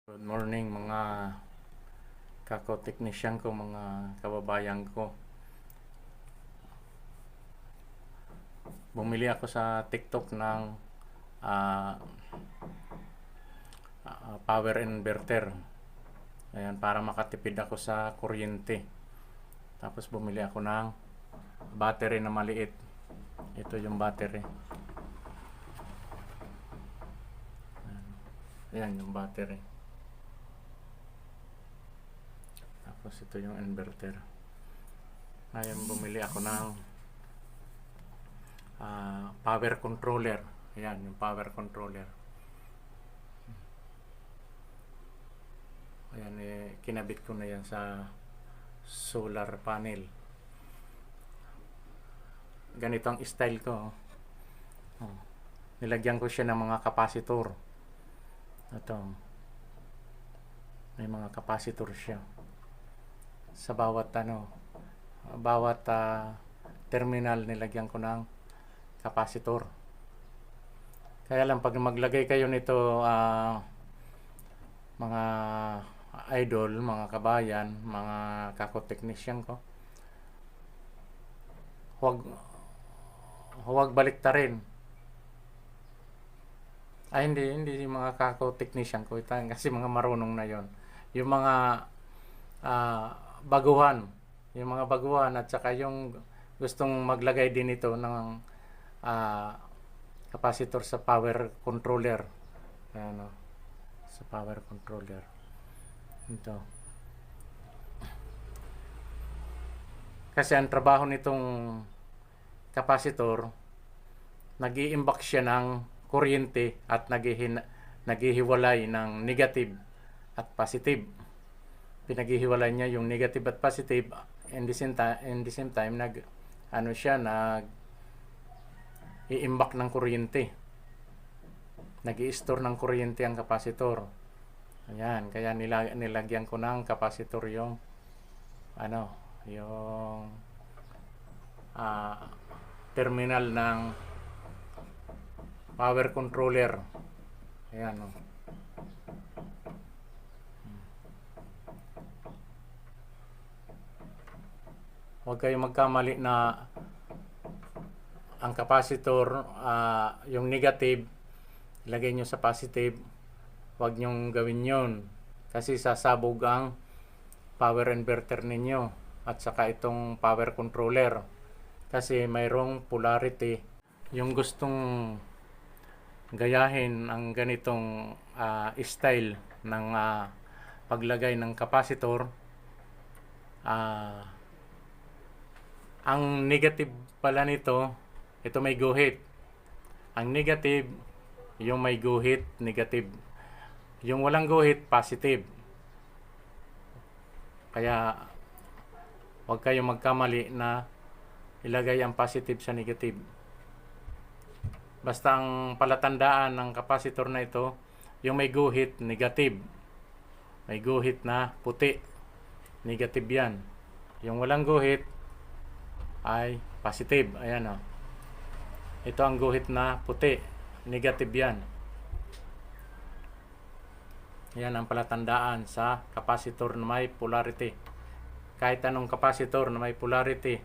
Good morning mga kako-technician ko, mga kababayan ko. Bumili ako sa TikTok ng power inverter. Ayan, para makatipid ako sa kuryente. Tapos bumili ako ng battery na maliit. Ito yung battery. Ayan yung battery. Tapos ito yung inverter. Ngayon bumili ako ng power controller. Ayan yung power controller. Ayan, kinabit ko na yan sa solar panel. Ganito ang style ko. Nilagyan ko siya ng mga capacitor. Ito, may mga capacitor siya sa bawat terminal. Nilagyan ko ng capacitor. Kaya lang pag maglagay kayo nito, mga idol, mga kabayan, mga kako-technician ko, huwag baliktarin. Hindi yung mga kako-technician ko, kasi mga marunong na yon. Yung mga baguhan, at saka yung gustong maglagay din ito ng capacitor sa power controller. Ano, sa power controller. Ito. Kasi ang trabaho nitong capacitor, nag-i-imbak siya ng kuryente at naghihiwalay ng negative at positive. Pinaghihiwalay niya yung negative at positive, in the same time i-imbak ng kuryente. Nag-i-store ng kuryente ang capacitor. Ayan, kaya nilagyan ko ng capacitor yung terminal ng power controller. Ayan, huwag kayo magkamali na ang capacitor, yung negative ilagay nyo sa positive. Huwag nyong gawin yon, kasi sasabog ang power inverter ninyo at saka itong power controller, kasi mayroong polarity. Yung gustong gayahin ang ganitong style ng paglagay ng capacitor, ang negative pala nito, ito may guhit. Ang negative, yung may guhit, negative. Yung walang guhit, positive. Kaya huwag kayong magkamali na ilagay ang positive sa negative. Basta ang palatandaan ng capacitor na ito, yung may guhit, negative. May guhit na puti, negative yan. Yung walang guhit ay positive. Ayan o. Ito ang guhit na puti, negative yan. Yan ang palatandaan sa capacitor na may polarity. Kahit anong capacitor na may polarity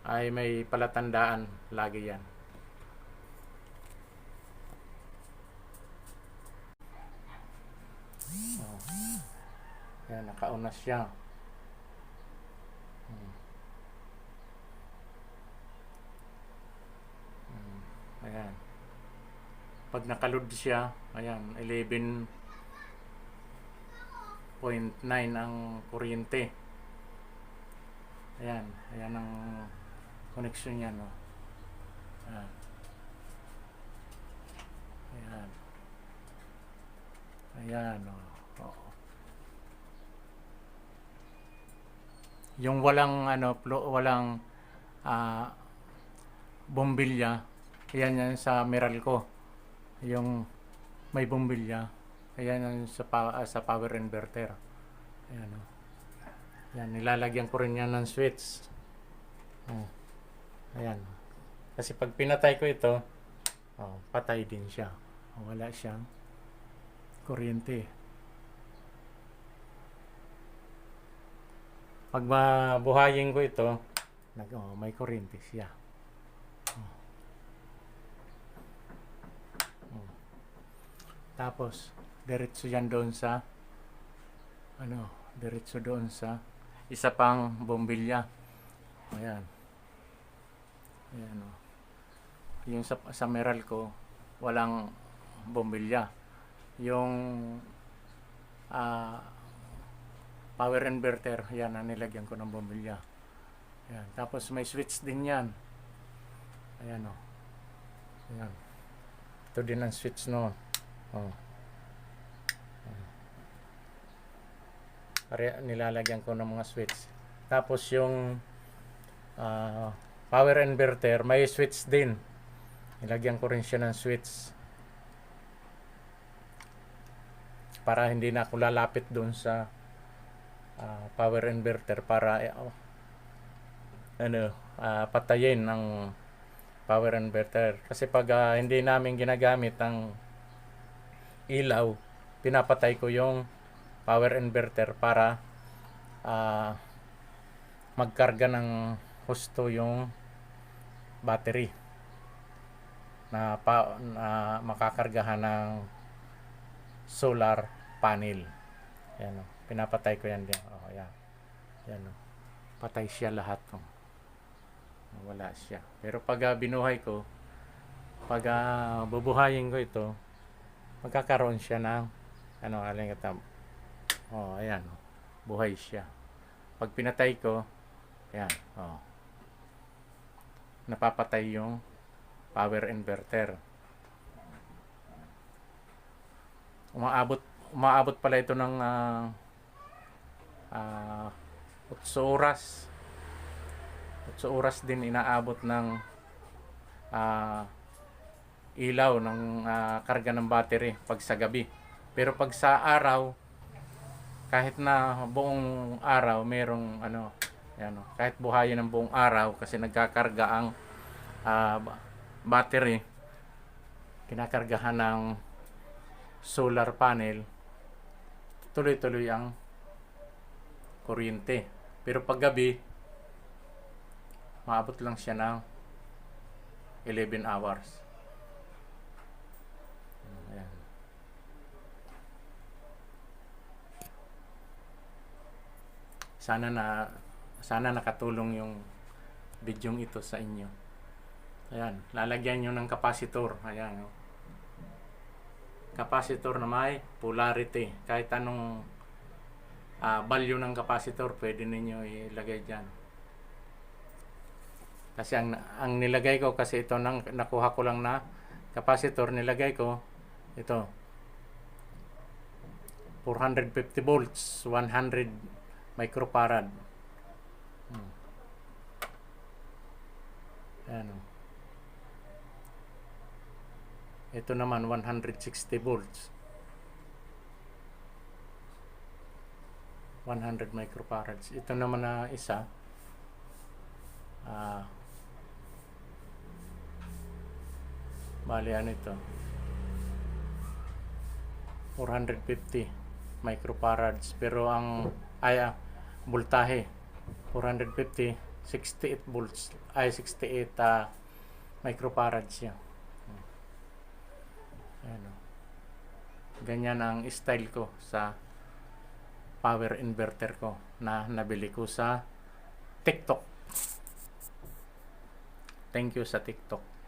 ay may palatandaan lagi yan. Yan, nakaunas siya. Ayan. Pag nakaload siya, ayan, 11.9 ang kuryente. Ayan ang connection niya, no. Ayan, no. Yung walang walang bombilya, yan sa Meralco. Yung may bombilya, ayan yan sa power inverter. Ayan, oh. Yan, nilalagyan ko rin yan ng switch. Ayan. Kasi pag pinatay ko ito, patay din siya. Wala siyang kuryente. Pag mabuhayin ko ito, may kuryente siya. Tapos, diretso yan doon sa, diretso doon sa isa pang bombilya. Ayan. Ayan, oh. Yung sa Meralco, walang bombilya. Yung power inverter, yan ang nilagyan ko ng bombilya. Ayan. Tapos may switch din yan. Ayan, oh. Ayan. Ito din ang switch, no. Oh. Nilalagyan ko ng mga switch. Tapos yung power inverter, may switch din. Nilagyan ko rin siya ng switch para hindi na ako lalapit doon sa power inverter para patayin ng power inverter. Kasi pag hindi namin ginagamit ang ilaw, pinapatay ko yung power inverter para magkarga ng husto yung battery na makakargahan ng solar panel. Yan, pinapatay ko yan din. Yan. Yan, patay siya lahat. Wala siya. Pero pag binuhay ko, pag bubuhayin ko ito, magkakaroon siya ng ayan, buhay siya. Pag pinatay ko, ayan, napapatay yung power inverter. Umaabot pala ito ng 8 oras. 8 oras din inaabot ng ilaw ng karga ng battery pag sa gabi. Pero pag sa araw, kahit na buong araw merong kahit buhayin ng buong araw kasi nagkakarga ang battery, kinakargahan ng solar panel, tuloy-tuloy ang kuryente. Pero pag gabi, maabot lang siya ng 11 hours. Ayan. Sana nakatulong yung bidyong ito sa inyo. Ayan, lalagyan nyo ng capacitor. Ayan, capacitor na may polarity. Kahit anong value ng capacitor, pwede ninyo ilagay dyan. Kasi ang nilagay ko, kasi ito nakuha ko lang na capacitor, nilagay ko ito 450 volts, 100 microfarad. Ayan, ito naman 160 volts, 100 microfarads. Ito naman na isa bali ito 450 microfarads, pero ang voltahe 450, 68 volts 68 microfarads siya. Ayan, ganyan ang style ko sa power inverter ko na nabili ko sa TikTok. Thank you sa TikTok.